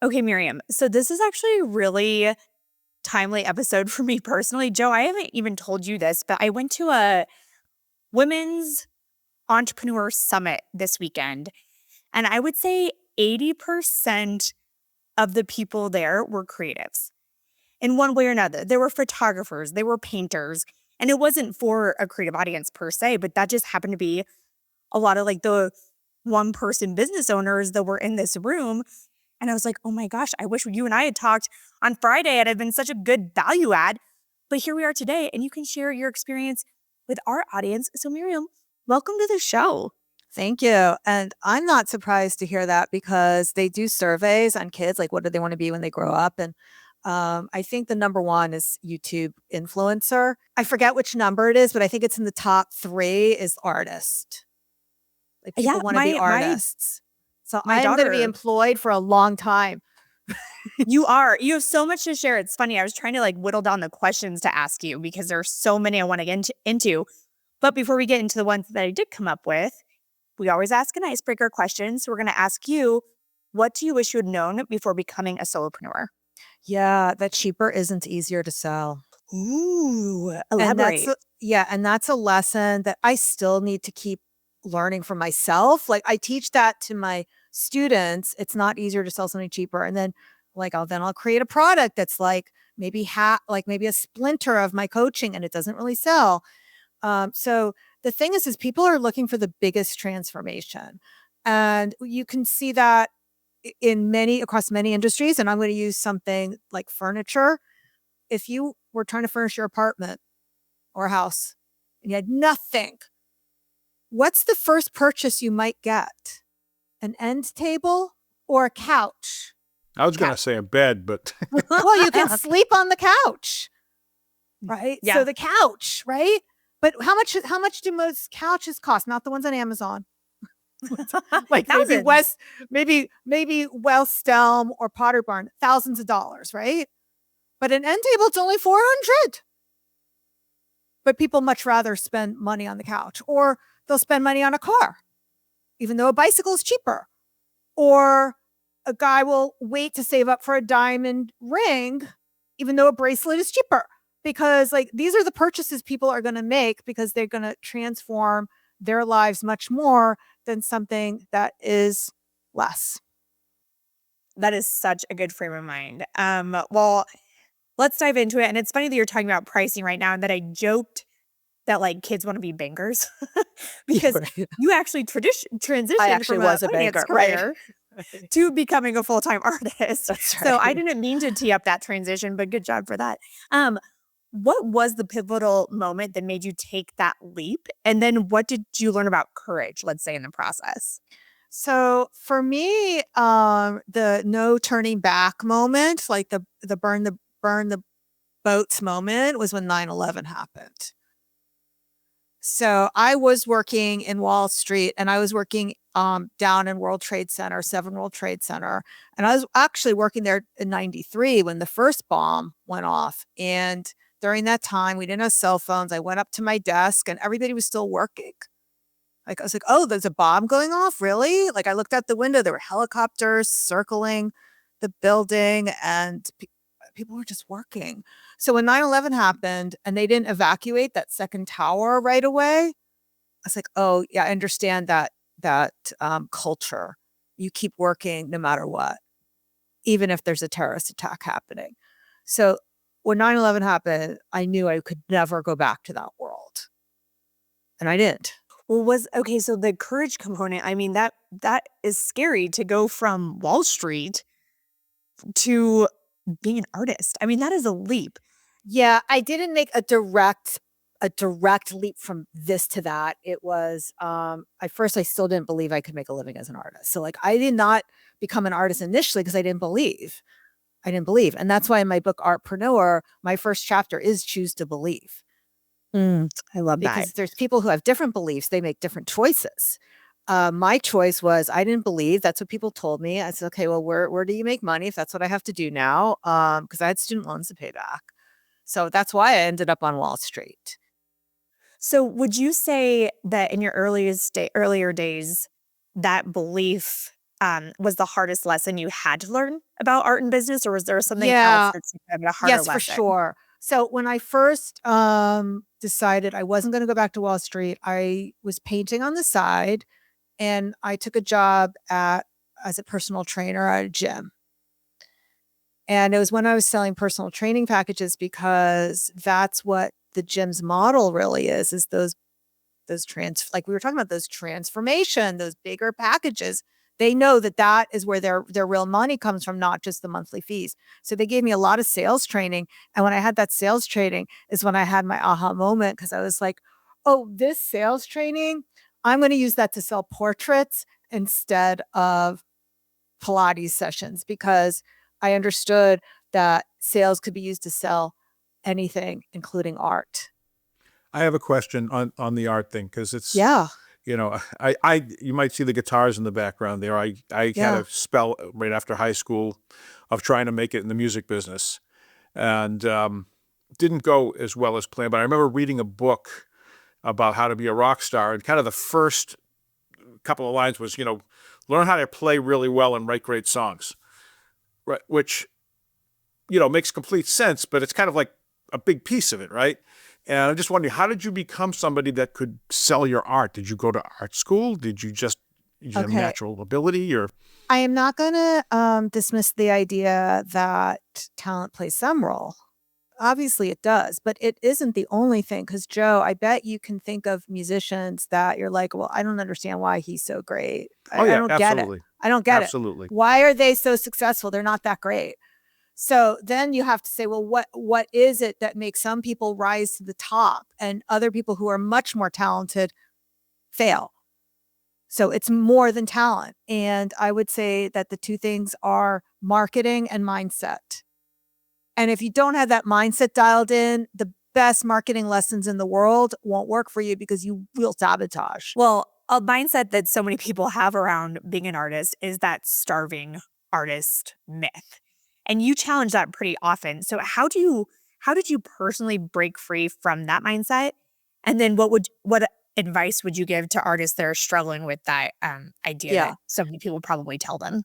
Okay, Miriam. So this is actually a really timely episode for me personally. Joe, I haven't even told you this, but I went to a women's entrepreneur summit this weekend, and I would say 80% of the people there were creatives in one way or another. There were photographers, they were painters, and it wasn't for a creative audience per se, but that just happened to be a lot of like the one person business owners that were in this room. And I was like, oh my gosh, I wish you and I had talked on Friday. It had been such a good value add. But here we are today, and you can share your experience with our audience. So, Miriam, welcome to the show. Thank you. And I'm not surprised to hear that because they do surveys on kids, like what do they want to be when they grow up? And I think the number one is YouTube influencer. I forget which number it is, but I think it's in the top 3 is artist. Like people want to be artists. So my I'm going to be daughter- employed for a long time. You are. You have so much to share. It's funny. I was trying to like whittle down the questions to ask you because there are so many I want to get into. But before we get into the ones that I did come up with, we always ask an icebreaker question. So we're going to ask you, what do you wish you had known before becoming a solopreneur? Yeah, that cheaper isn't easier to sell. Ooh, elaborate. And that's a lesson that I still need to keep learning for myself. Like I teach that to my students. It's not easier to sell something cheaper. And then I'll create a product that's like maybe maybe a splinter of my coaching and it doesn't really sell. So the thing is people are looking for the biggest transformation. And you can see that across many industries. And I'm going to use something like furniture. If you were trying to furnish your apartment or house and you had nothing, what's the first purchase you might get? An end table or a couch? I was going to say a bed, but well, you can sleep on the couch, right? Yeah. So the couch, right? But how much do most couches cost? Not the ones on Amazon. Like maybe West Elm or Potter Barn, thousands of dollars, right? But an end table, it's only 400. But people much rather spend money on the couch, or they'll spend money on a car, even though a bicycle is cheaper. Or a guy will wait to save up for a diamond ring, even though a bracelet is cheaper. Because these are the purchases people are going to make because they're going to transform their lives much more than something that is less. That is such a good frame of mind. Well, let's dive into it. And it's funny that you're talking about pricing right now and that I joked that kids want to be bankers because you actually transitioned I actually from was a a banker, career to becoming a full-time artist. That's right. So I didn't mean to tee up that transition, but good job for that. What was the pivotal moment that made you take that leap? And then what did you learn about courage, let's say, in the process? So for me, the no turning back moment, like the burn the boats moment, was when 9/11 happened. So I was working in Wall Street and I was working down in World Trade Center, 7 World Trade Center. And I was actually working there in 93 when the first bomb went off. And during that time, we didn't have cell phones. I went up to my desk and everybody was still working. I was like, oh, there's a bomb going off? Really? I looked out the window, there were helicopters circling the building and people were just working. So when 9/11 happened and they didn't evacuate that second tower right away, I was like, oh yeah, I understand that culture. You keep working no matter what, even if there's a terrorist attack happening. So when 9/11 happened, I knew I could never go back to that world. And I didn't. Well, so the courage component, I mean, that is scary to go from Wall Street to being an artist. I mean, that is a leap. Yeah, I didn't make a direct leap from this to that. It was at first I still didn't believe I could make a living as an artist. So I did not become an artist initially because I didn't believe. And that's why in my book Artpreneur, my first chapter is choose to believe. I love that. Because there's people who have different beliefs. They make different choices. My choice was I didn't believe. That's what people told me. I said, okay, well, where do you make money if that's what I have to do now? Because I had student loans to pay back. So that's why I ended up on Wall Street. So would you say that in your earlier days, that belief was the hardest lesson you had to learn about art and business, or was there something else Yeah. that's a harder Yes, for lesson? sure. So when I first decided I wasn't going to go back to Wall Street, I was painting on the side, and I took a job as a personal trainer at a gym. And it was when I was selling personal training packages, because that's what the gym's model really is like we were talking about, those transformation, those bigger packages. They know that that is where their real money comes from, not just the monthly fees. So they gave me a lot of sales training. And when I had that sales training is when I had my aha moment, because I was like, oh, this sales training, I'm going to use that to sell portraits instead of Pilates sessions, because I understood that sales could be used to sell anything, including art. I have a question on the art thing, because it's, Yeah. you might see the guitars in the background there. I had Yeah. a spell right after high school of trying to make it in the music business, and didn't go as well as planned. But I remember reading a book about how to be a rock star, and kind of the first couple of lines was, learn how to play really well and write great songs, right? Which, makes complete sense, but it's kind of like a big piece of it, right? And I'm just wondering, how did you become somebody that could sell your art? Did you go to art school? Did you just have Okay. natural ability, or? I am not going to dismiss the idea that talent plays some role. Obviously, it does, but it isn't the only thing. Because, Joe, I bet you can think of musicians that you're like, well, I don't understand why he's so great. Oh I yeah, don't get it. absolutely. I don't get it. Absolutely. Why are they so successful? They're not that great. So then you have to say, well, what is it that makes some people rise to the top and other people who are much more talented fail? So it's more than talent. And I would say that the two things are marketing and mindset. And if you don't have that mindset dialed in, the best marketing lessons in the world won't work for you, because you will sabotage. Well, a mindset that so many people have around being an artist is that starving artist myth. And you challenge that pretty often. So how did you personally break free from that mindset? And then what advice would you give to artists that are struggling with that idea Yeah. that so many people probably tell them?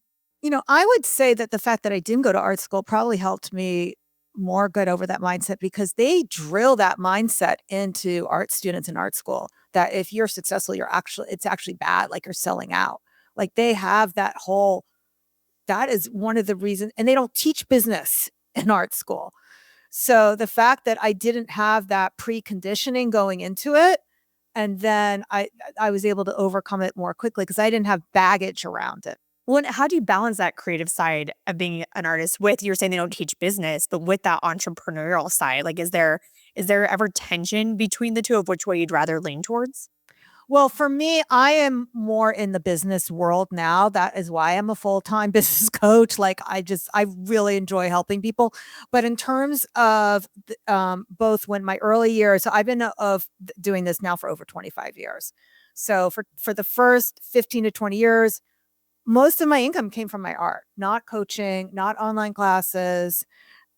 I would say that the fact that I didn't go to art school probably helped me more get over that mindset, because they drill that mindset into art students in art school, that if you're successful, it's actually bad, like you're selling out. Like they have that is one of the reasons, and they don't teach business in art school. So the fact that I didn't have that preconditioning going into it, and then I was able to overcome it more quickly because I didn't have baggage around it. Well, and how do you balance that creative side of being an artist with, you're saying they don't teach business, but with that entrepreneurial side? Like, is there ever tension between the two of which way you'd rather lean towards? Well, for me, I am more in the business world now. That is why I'm a full-time business coach. Like I really enjoy helping people. But in terms of both when my early years, so I've been doing this now for over 25 years. So for the first 15 to 20 years, most of my income came from my art, not coaching, not online classes.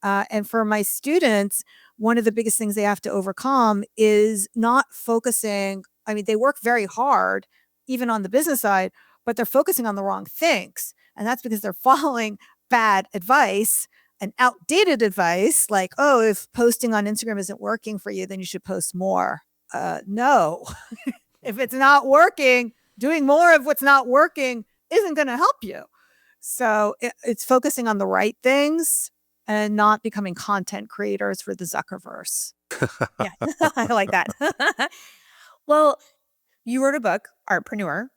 And for my students, one of the biggest things they have to overcome is not focusing. I mean, they work very hard, even on the business side, but they're focusing on the wrong things. And that's because they're following bad advice and outdated advice, like, oh, if posting on Instagram isn't working for you, then you should post more. No, if it's not working, doing more of what's not working isn't going to help you. So it's focusing on the right things and not becoming content creators for the Zuckerverse. Yeah, I like that. Well, you wrote a book, Artpreneur,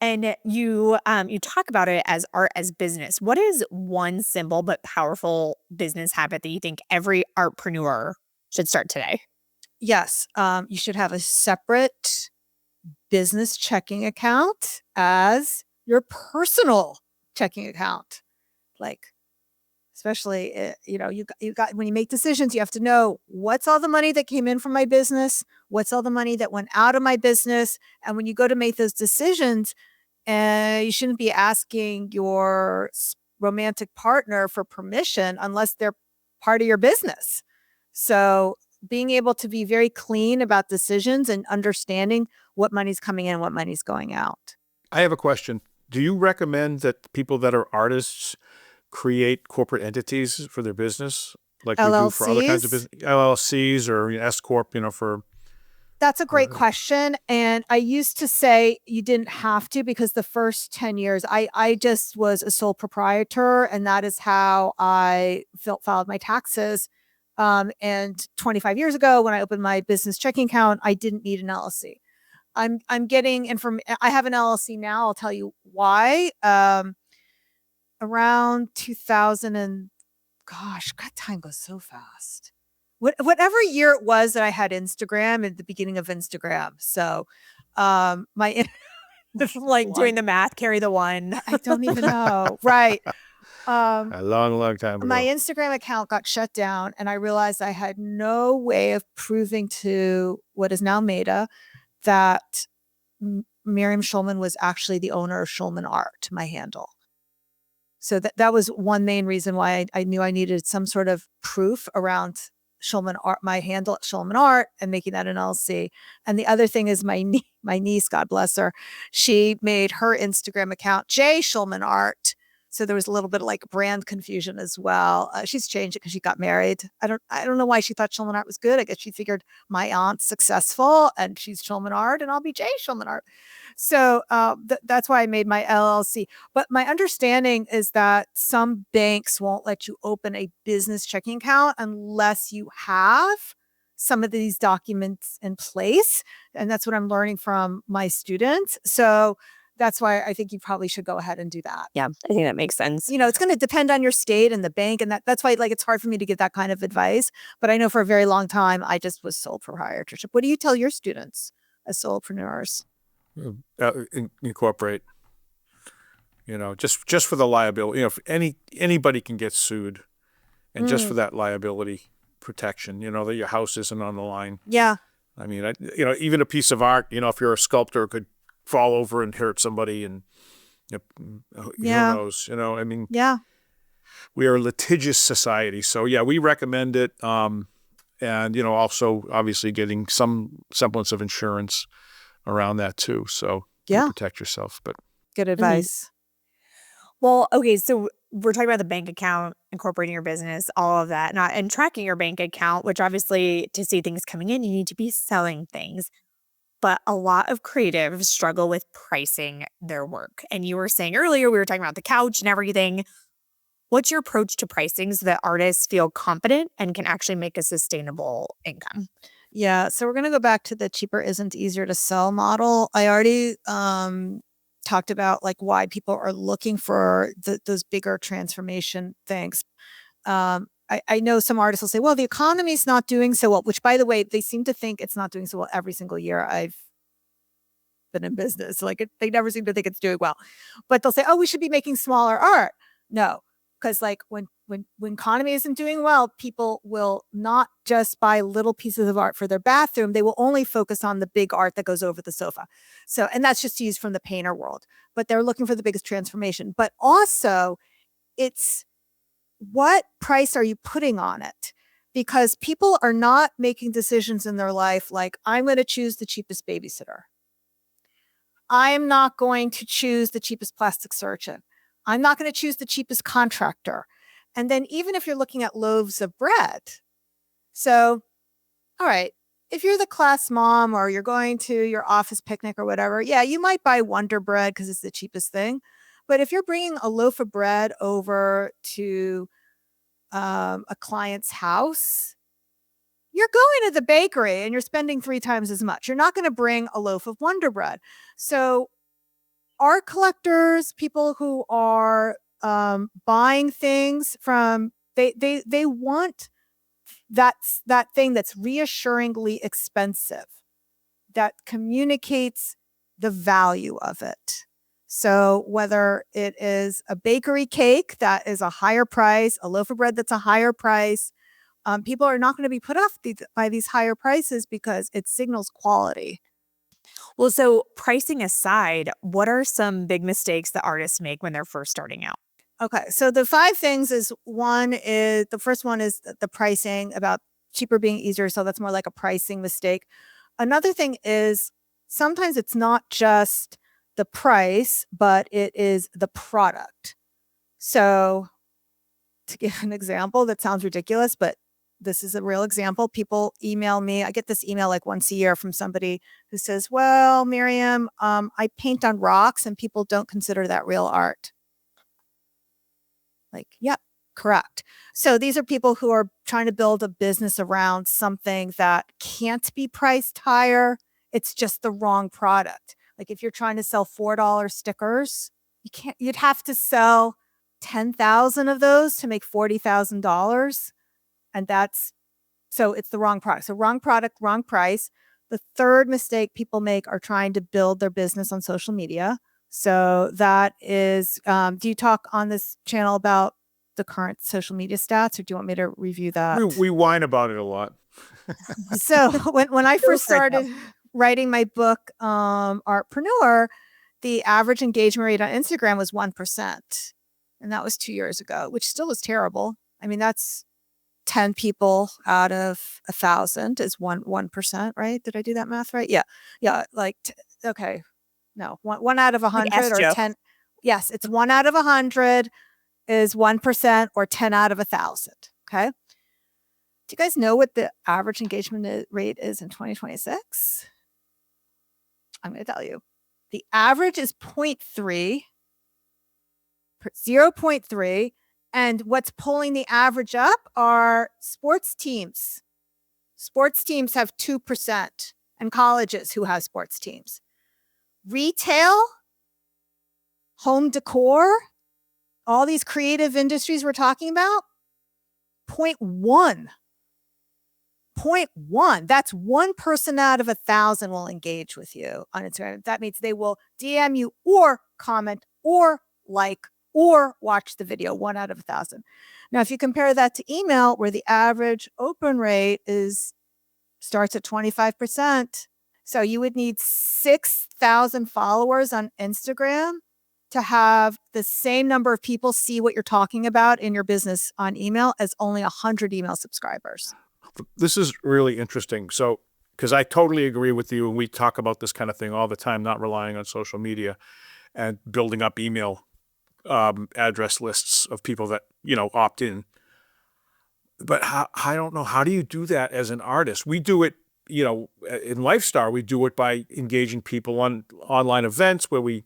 and you talk about it as art as business. What is one simple but powerful business habit that you think every artpreneur should start today? Yes, you should have a separate business checking account as your personal checking account. Like, especially, you got when you make decisions, you have to know what's all the money that came in from my business, what's all the money that went out of my business, and when you go to make those decisions, you shouldn't be asking your romantic partner for permission unless they're part of your business. So being able to be very clean about decisions and understanding what money's coming in, what money's going out. I have a question Do you recommend that people that are artists create corporate entities for their business, like we do for other kinds of LLCs? business, LLCs or S corp? For That's a great question. And I used to say you didn't have to, because the first 10 years, I just was a sole proprietor. And that is how I filed my taxes. And 25 years ago, when I opened my business checking account, I didn't need an LLC. I'm getting information. I have an LLC now. I'll tell you why. Around 2000 and gosh, God, time goes so fast. Whatever year it was that I had Instagram, at the beginning of Instagram. So, my Like doing the math, carry the one. I don't even know. Right. a long, long time ago. My Instagram account got shut down, and I realized I had no way of proving to what is now Meta that Miriam Schulman was actually the owner of Schulman Art, my handle. So that was one main reason why I knew I needed some sort of proof around Schulman Art, my handle at Schulman Art, and making that an LLC. And the other thing is my niece, God bless her, she made her Instagram account J Schulman Art. So there was a little bit of like brand confusion as well. She's changed it because she got married. I don't know why she thought Schulman Art was good. I guess she figured my aunt's successful and she's Schulman Art and I'll be J Schulman Art. So that's why I made my LLC. But my understanding is that some banks won't let you open a business checking account unless you have some of these documents in place. And that's what I'm learning from my students. So that's why I think you probably should go ahead and do that. Yeah, I think that makes sense. It's going to depend on your state and the bank. And that's why it's hard for me to give that kind of advice. But I know for a very long time, I just was sole proprietorship. What do you tell your students as solopreneurs? Incorporate, just for the liability. If anybody can get sued, and just for that liability protection, that your house isn't on the line. Yeah. I mean, even a piece of art, if you're a sculptor, could fall over and hurt somebody, and who knows? Yeah. We are a litigious society, so yeah, we recommend it. And also obviously getting some semblance of insurance around that too, so you protect yourself. But good advice. Well, okay, so we're talking about the bank account, incorporating your business, all of that, and tracking your bank account, which obviously to see things coming in, you need to be selling things. But a lot of creatives struggle with pricing their work. And you were saying earlier, we were talking about the couch and everything. What's your approach to pricing so that artists feel confident and can actually make a sustainable income? Yeah. So we're going to go back to the cheaper isn't easier to sell model. I already talked about why people are looking for those bigger transformation things. I know some artists will say, well, the economy's not doing so well, which, by the way, they seem to think it's not doing so well every single year I've been in business. They never seem to think it's doing well. But they'll say, oh, we should be making smaller art. No, because when economy isn't doing well, people will not just buy little pieces of art for their bathroom. They will only focus on the big art that goes over the sofa. So, and that's just used from the painter world. But they're looking for the biggest transformation. But also, it's what price are you putting on it? Because people are not making decisions in their life like, I'm going to choose the cheapest babysitter. I'm not going to choose the cheapest plastic surgeon. I'm not going to choose the cheapest contractor. And then even if you're looking at loaves of bread. So, all right, if you're the class mom or you're going to your office picnic or whatever, yeah, you might buy Wonder Bread because it's the cheapest thing. But if you're bringing a loaf of bread over to a client's house, you're going to the bakery and you're spending 3 times as much. You're not going to bring a loaf of Wonder Bread. So art collectors, people who are buying things from, they want that thing that's reassuringly expensive, that communicates the value of it. So whether it is a bakery cake that is a higher price, a loaf of bread that's a higher price, people are not going to be put off by these higher prices because it signals quality. Well, so pricing aside, what are some big mistakes that artists make when they're first starting out? Okay, so the 5 things is the first one is the pricing, about cheaper being easier. So that's more like a pricing mistake. Another thing is sometimes it's not just the price, but it is the product. So to give an example that sounds ridiculous, but this is a real example. People email me. I get this email like once a year from somebody who says, well, Miriam, I paint on rocks and people don't consider that real art. Like, yep, correct. So these are people who are trying to build a business around something that can't be priced higher. It's just the wrong product. Like if you're trying to sell $4 stickers, you'd have to sell 10,000 of those to make $40,000. And so it's the wrong product. So wrong product, wrong price. The third mistake people make are trying to build their business on social media. So that is, do you talk on this channel about the current social media stats, or do you want me to review that? We whine about it a lot. So when I first started writing my book, Artpreneur, the average engagement rate on Instagram was 1%. And that was 2 years ago, which still is terrible. I mean, that's 10 people out of 1,000 is 1%, right? Did I do that math right? Yeah. Yeah. Like, okay. No, one out of 100 or 10. Yes, it's 1 out of 100 is 1% or 10 out of 1,000. Okay. Do you guys know what the average engagement rate is in 2026? I'm going to tell you. The average is 0.3, 0.3. And what's pulling the average up are sports teams. Sports teams have 2%, and colleges who have sports teams. Retail, home decor, all these creative industries we're talking about, 0.1. 0.1. That's one person out of 1,000 will engage with you on Instagram. That means they will DM you or comment or like or watch the video, 1 out of 1,000. Now, if you compare that to email, where the average open rate starts at 25%. So you would need 6,000 followers on Instagram to have the same number of people see what you're talking about in your business on email as only 100 email subscribers. This is really interesting. So, because I totally agree with you, and we talk about this kind of thing all the time, not relying on social media and building up email address lists of people that, opt in. But I don't know, how do you do that as an artist? We do it, in Lifestyle, we do it by engaging people on online events where we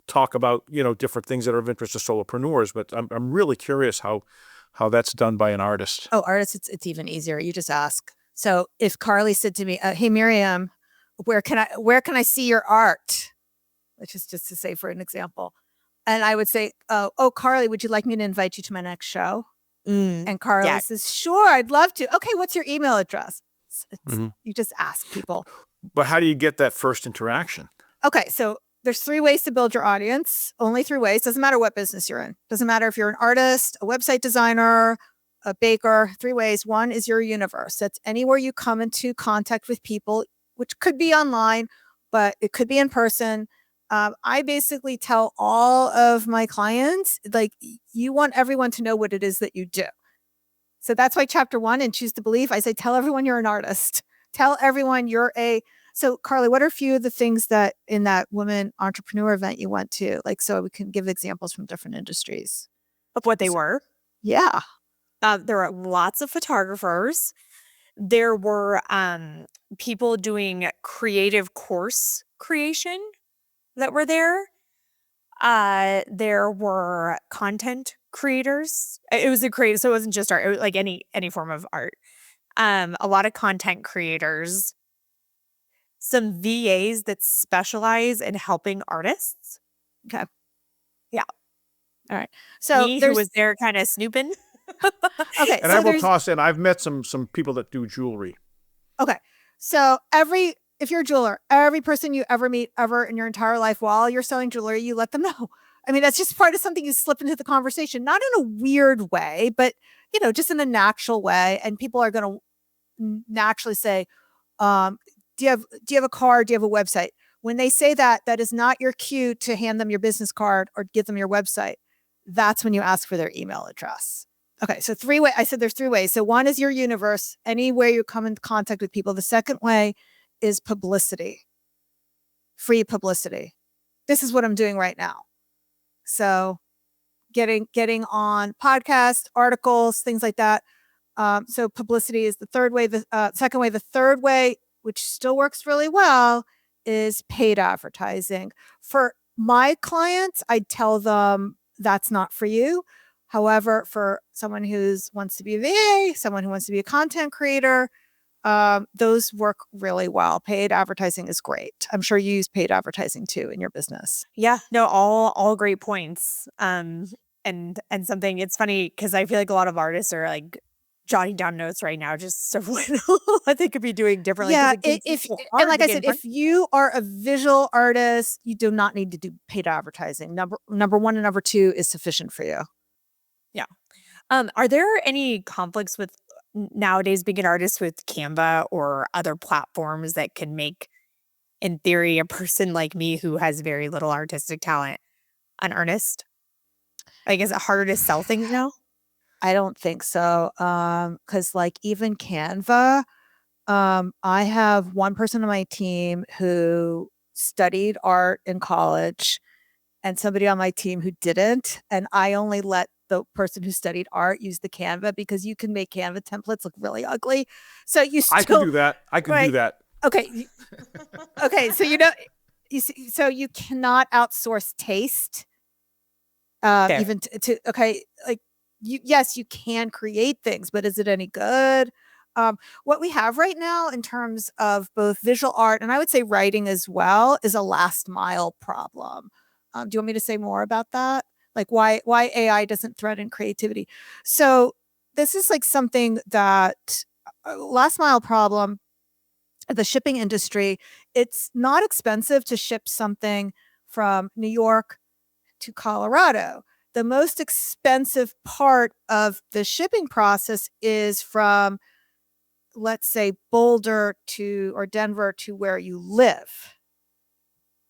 talk about, different things that are of interest to solopreneurs. But I'm really curious how that's done by an artist. Oh, artists, it's even easier. You just ask. So if Carly said to me, hey, Miriam, where can I see your art? Which is just to say, for an example. And I would say, oh, Carly, would you like me to invite you to my next show? And Carly says, sure, I'd love to. Okay, what's your email address? You just ask people. But how do you get that first interaction? Okay, so there's 3 ways to build your audience. Only 3 ways. Doesn't matter what business you're in. Doesn't matter if you're an artist, a website designer, a baker. 3 ways. 1 is your universe. That's anywhere you come into contact with people, which could be online, but it could be in person. I basically tell all of my clients, like, you want everyone to know what it is that you do. So that's why chapter 1 in Choose to Believe, I say, tell everyone you're an artist. Tell everyone you're so Carly, what are a few of the things that in that women entrepreneur event you went to? Like, so we can give examples from different industries. Of what they were? Yeah. There were lots of photographers. There were people doing creative course creation that were there. There were content creators. It was a creative, so it wasn't just art. It was like any form of art. A lot of content creators. Some VAs that specialize in helping artists. Okay. Yeah. All right. So who was there kind of snooping. Okay. And so I will toss in, I've met some people that do jewelry. Okay. So if you're a jeweler, every person you ever meet ever in your entire life while you're selling jewelry, you let them know. I mean, that's just part of something you slip into the conversation, not in a weird way, but, just in a natural way. And people are going to naturally say, do you have a card? Do you have a website? When they say that, that is not your cue to hand them your business card or give them your website. That's when you ask for their email address. Okay, so 3 ways. I said there's 3 ways. So 1 is your universe, any way you come in contact with people. The second way is publicity, free publicity. this is what I'm doing right now. So getting on podcasts, articles, things like that. So publicity is the third way. The second way, the third way, which still works really well, is paid advertising. For my clients, I'd tell them that's not for you. However, for someone who wants to be a VA, someone who wants to be a content creator, those work really well. Paid advertising is great. I'm sure you use paid advertising too in your business. Yeah, no, all great points. And something, it's funny because I feel like a lot of artists are like jotting down notes right now just so what they could be doing differently. Yeah, It's so and hard like to I get in said, front- if you are a visual artist, you do not need to do paid advertising. Number one and number two is sufficient for you. yeah. Are there any conflicts with nowadays being an artist with Canva or other platforms that can make, in theory, a person like me who has very little artistic talent an artist? Like, is it harder to sell things now? I don't think so. Because like even Canva, I have one person on my team who studied art in college and somebody on my team who didn't. And I only let the person who studied art use the Canva because you can make Canva templates look really ugly. So you I can still, do that. I can do right. that. Okay. Okay. So, you see, so you cannot outsource taste. Fair. Even okay, like yes, you can create things, but is it any good? What we have right now in terms of both visual art and I would say writing as well is a last mile problem. Do you want me to say more about that? Like why AI doesn't threaten creativity? So this is like something that last mile problem. The shipping industry, it's not expensive to ship something from New York to Colorado. The most expensive part of the shipping process is from, let's say, Boulder to or Denver to where you live.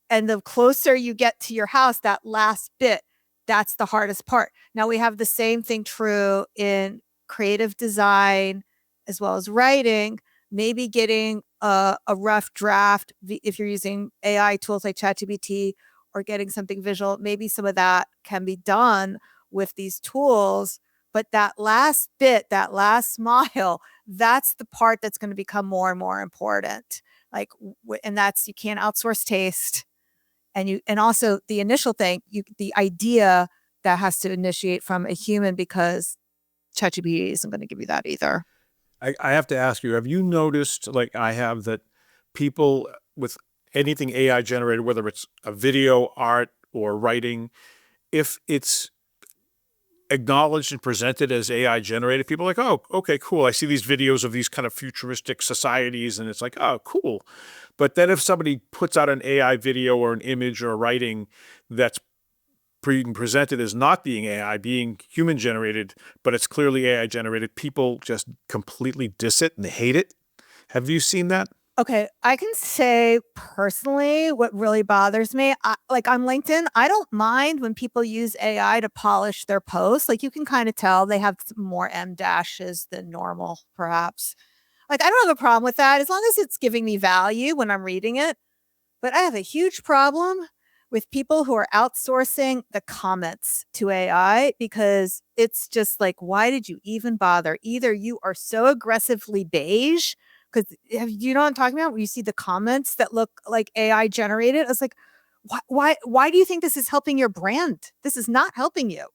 And the closer you get to your house, that last bit, that's the hardest part. Now we have the same thing true in creative design as well as writing. Maybe getting a rough draft if you're using AI tools like ChatGPT or getting something visual, maybe some of that can be done with these tools. But that last bit, that last mile, that's the part that's going to become more and more important. Like, and that's you can't outsource taste, and also the initial thing, the idea that has to initiate from a human because ChatGPT isn't going to give you that either. I have to ask you, have you noticed, like I have, that people with anything AI generated, whether it's a video, art, or writing, if it's acknowledged and presented as AI generated, people are like, oh, okay, cool. I see these videos of these kind of futuristic societies, and it's like, oh, cool. But then if somebody puts out an AI video or an image or a writing that's presented as not being AI, being human generated, but it's clearly AI generated, people just completely diss it and they hate it. Have you seen that? Okay, I can say personally what really bothers me, like on LinkedIn, I don't mind when people use AI to polish their posts. Like you can kind of tell they have more M dashes than normal, perhaps. Like I don't have a problem with that as long as it's giving me value when I'm reading it. But I have a huge problem with people who are outsourcing the comments to AI because it's just like, why did you even bother? Either you are so aggressively beige, because you know what I'm talking about? Where you see the comments that look like AI generated. I was like, why do you think this is helping your brand? This is not helping you.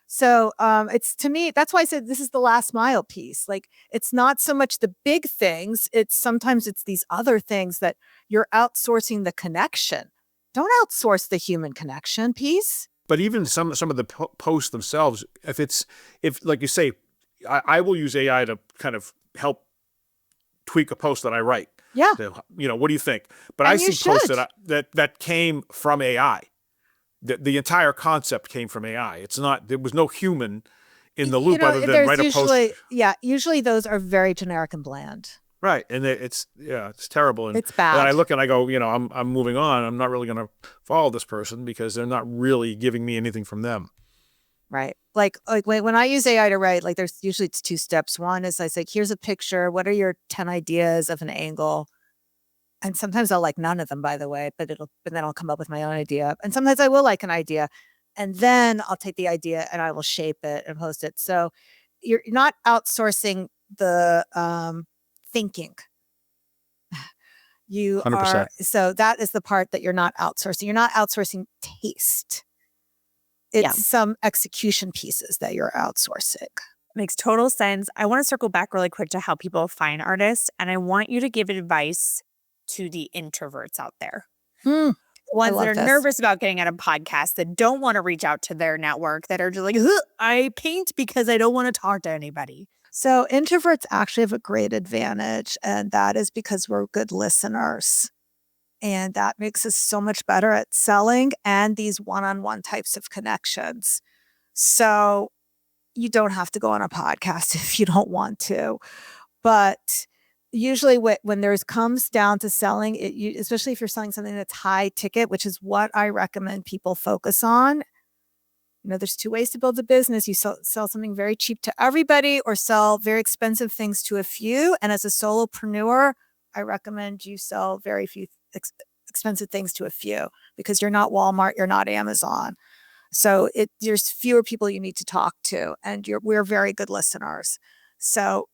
So it's to me, that's why I said this is the last mile piece. Like it's not so much the big things, it's sometimes it's these other things that you're outsourcing the connection. Don't outsource the human connection piece. But even some of the posts themselves, if like you say, I will use AI to kind of help tweak a post that I write. Yeah. What do you think? But And I you see posts should. that came from AI. The entire concept came from AI. There was no human in the loop other than There's write a post. usually those are very generic and bland. Right. And it's terrible. And It's then bad. I look and I go, I'm moving on. I'm not really going to follow this person because they're not really giving me anything from them. Right. Like when I use AI to write, like there's usually it's 2 steps. One is I say, here's a picture. What are your 10 ideas of an angle? And sometimes I'll like none of them, by the way, but then I'll come up with my own idea. And sometimes I will like an idea, and then I'll take the idea and I will shape it and post it. So you're not outsourcing the thinking. You 100%. are, so that is the part that you're not outsourcing. You're not outsourcing taste. Yeah. It's some execution pieces that you're outsourcing. Makes total sense. I want to circle back really quick to how people find artists, and I want you to give advice to the introverts out there. Hmm. The ones that love are this. nervous about getting at a podcast, that don't want to reach out to their network, that are just like, "Ugh, I paint because I don't want to talk to anybody." So introverts actually have a great advantage, and that is because we're good listeners. And that makes us so much better at selling and these one-on-one types of connections. So you don't have to go on a podcast if you don't want to. But usually when there's comes down to selling, especially if you're selling something that's high ticket, which is what I recommend people focus on. There's two ways to build a business. You sell something very cheap to everybody or sell very expensive things to a few. And as a solopreneur, I recommend you sell very few expensive things to a few, because you're not Walmart, you're not Amazon. So there's fewer people you need to talk to, and we're very good listeners. So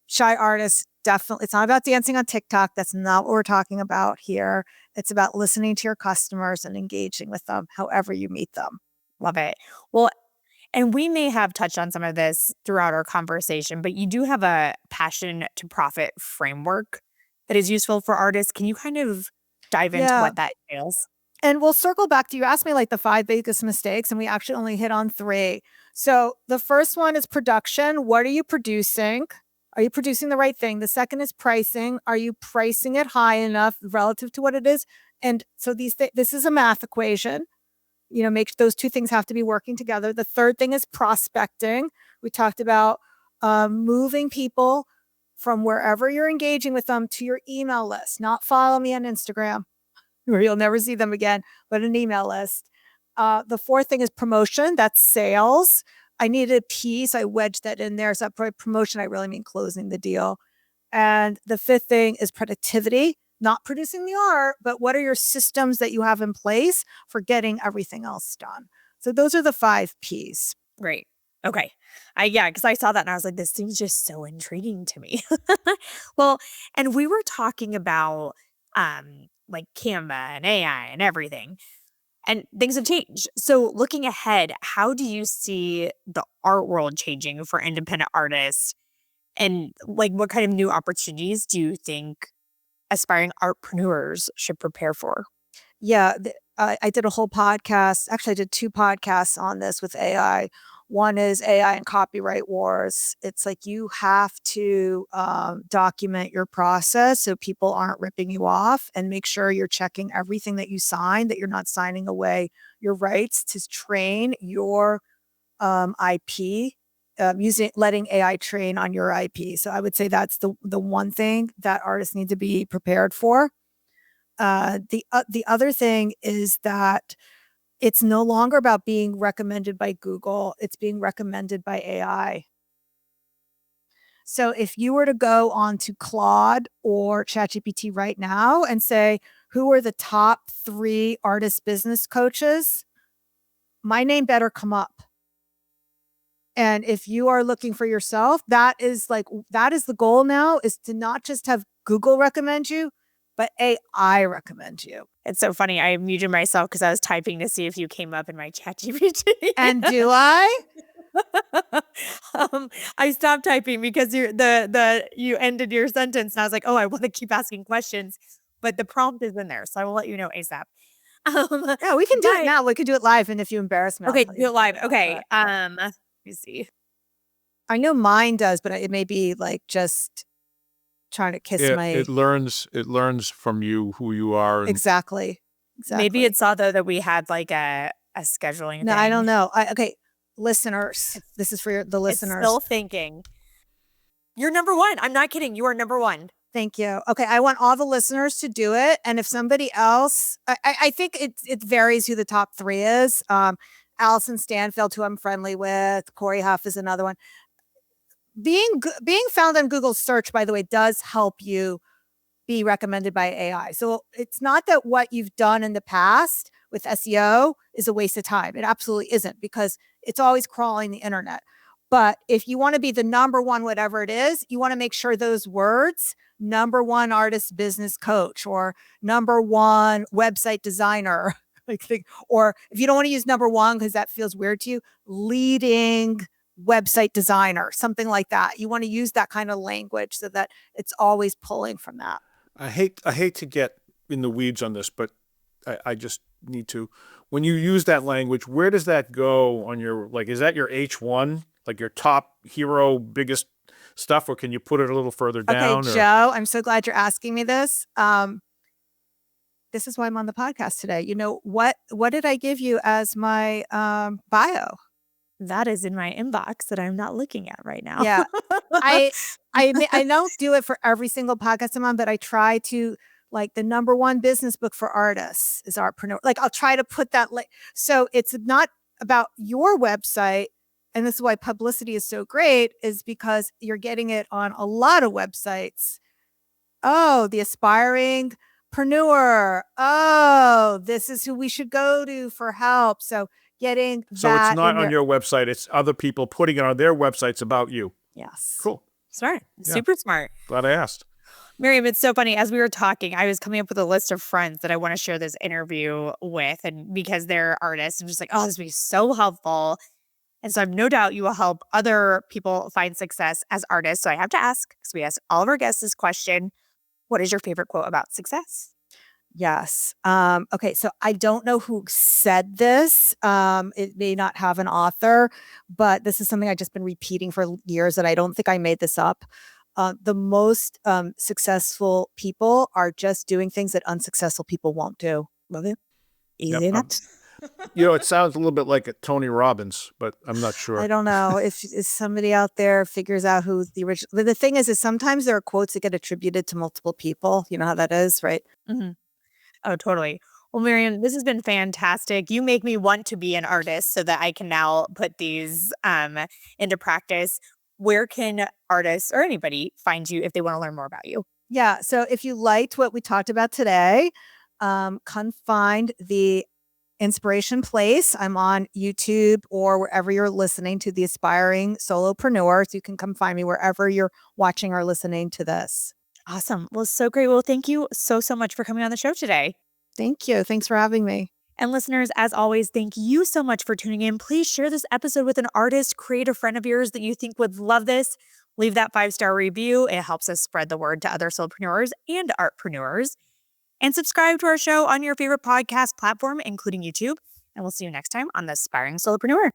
shy artists, definitely, it's not about dancing on TikTok. That's not what we're talking about here. It's about listening to your customers and engaging with them however you meet them. Love it. Well, and we may have touched on some of this throughout our conversation, but you do have a passion to profit framework that is useful for artists. Can you kind of dive into Yeah. what that entails? And we'll circle back to, you asked me like the 5 biggest mistakes, and we actually only hit on 3. So the first one is production. What are you producing? Are you producing the right thing? The second is pricing. Are you pricing it high enough relative to what it is? And so this is a math equation. Make those two things have to be working together. The third thing is prospecting. We talked about moving people from wherever you're engaging with them to your email list, not follow me on Instagram, where you'll never see them again, but an email list. The fourth thing is promotion. That's sales. I needed a piece. I wedged that in there. So by promotion, I really mean closing the deal. And the fifth thing is productivity, not producing the art, but what are your systems that you have in place for getting everything else done? So those are the 5 Ps. Great. Okay. Because I saw that and I was like, this seems just so intriguing to me. Well, and we were talking about like Canva and AI and everything, and things have changed. So looking ahead, how do you see the art world changing for independent artists? And like, what kind of new opportunities do you think aspiring artpreneurs should prepare for? Yeah, I did a whole podcast. Actually, I did 2 podcasts on this with AI. One is AI and copyright wars. It's like you have to document your process so people aren't ripping you off, and make sure you're checking everything that you sign, that you're not signing away your rights to train your IP, letting AI train on your IP. So I would say that's the one thing that artists need to be prepared for. The other thing is that it's no longer about being recommended by Google. It's being recommended by AI. So if you were to go on to Claude or ChatGPT right now and say, who are the top 3 artist business coaches? My name better come up. And if you are looking for yourself, that is the goal now, is to not just have Google recommend you, but AI recommend you. It's so funny. I muted myself because I was typing to see if you came up in my ChatGPT. And do I? I stopped typing because you ended your sentence, and I was like, oh, I want to keep asking questions, but the prompt is in there, so I will let you know ASAP. Yeah, we can do it now. We could do it live, and if you embarrass me, I'll Okay, tell do you it live. about Okay. that. Let me see. I know mine does, but it may be like just trying to kiss It my it learns from you who you are, and exactly. Maybe it saw though that we had like a scheduling No, thing. I don't know. Okay, listeners, this is for the It's listeners. still thinking. You're number 1. I'm not kidding. You are number 1. Thank you. Okay, I want all the listeners to do it, and if somebody else, I think it varies who the top 3 is. Allison Stanfield, who I'm friendly with. Corey Huff is another one. Being found on Google search, by the way, does help you be recommended by AI. So it's not that what you've done in the past with SEO is a waste of time. It absolutely isn't, because it's always crawling the internet. But if you want to be the number one, whatever it is, you want to make sure those words, number one artist business coach or number one website designer, or if you don't want to use number one because that feels weird to you, leading website designer, something like that. You want to use that kind of language so that it's always pulling from that. I hate to get in the weeds on this, but I just need to. When you use that language, where does that go on your, like, is that your H1, like your top hero, biggest stuff, or can you put it a little further down? Okay, Joe, I'm so glad you're asking me this. This is why I'm on the podcast today. You know, what did I give you as my bio? That is in my inbox that I'm not looking at right now. Yeah. I don't do it for every single podcast I'm on, but I try to, like, the number one business book for artists is Artpreneur. Like, I'll try to put that, so it's not about your website. And this is why publicity is so great, is because you're getting it on a lot of websites. Oh, the Aspiring Preneur. Oh, this is who we should go to for help. So getting so that it's not in on there. your website, it's other people putting it on their websites about you. Yes. Cool. Smart. Yeah. Super smart. Glad I asked. Miriam, it's so funny. As we were talking, I was coming up with a list of friends that I want to share this interview with. And because they're artists, I'm just like, oh, this would be so helpful. And so I have no doubt you will help other people find success as artists. So I have to ask, because we ask all of our guests this question, what is your favorite quote about success? Yes. Okay. So I don't know who said this. It may not have an author, but this is something I've just been repeating for years, and I don't think I made this up. The most successful people are just doing things that unsuccessful people won't do. Love it. Easy Yep, enough. it sounds a little bit like a Tony Robbins, but I'm not sure. I don't know if somebody out there figures out who the original. But the thing is sometimes there are quotes that get attributed to multiple people. You know how that is, right? Mm-hmm. Oh, totally. Well, Miriam, this has been fantastic. You make me want to be an artist so that I can now put these into practice. Where can artists or anybody find you if they want to learn more about you? Yeah. So if you liked what we talked about today, come find the Inspiration Place. I'm on YouTube or wherever you're listening to the Aspiring Solopreneur. So you can come find me wherever you're watching or listening to this. Awesome. Well, so great. Well, thank you so much for coming on the show today. Thank you. Thanks for having me. And listeners, as always, thank you so much for tuning in. Please share this episode with an artist, create a friend of yours that you think would love this. Leave that 5-star review. It helps us spread the word to other solopreneurs and artpreneurs. And subscribe to our show on your favorite podcast platform, including YouTube. And we'll see you next time on the Aspiring Solopreneur.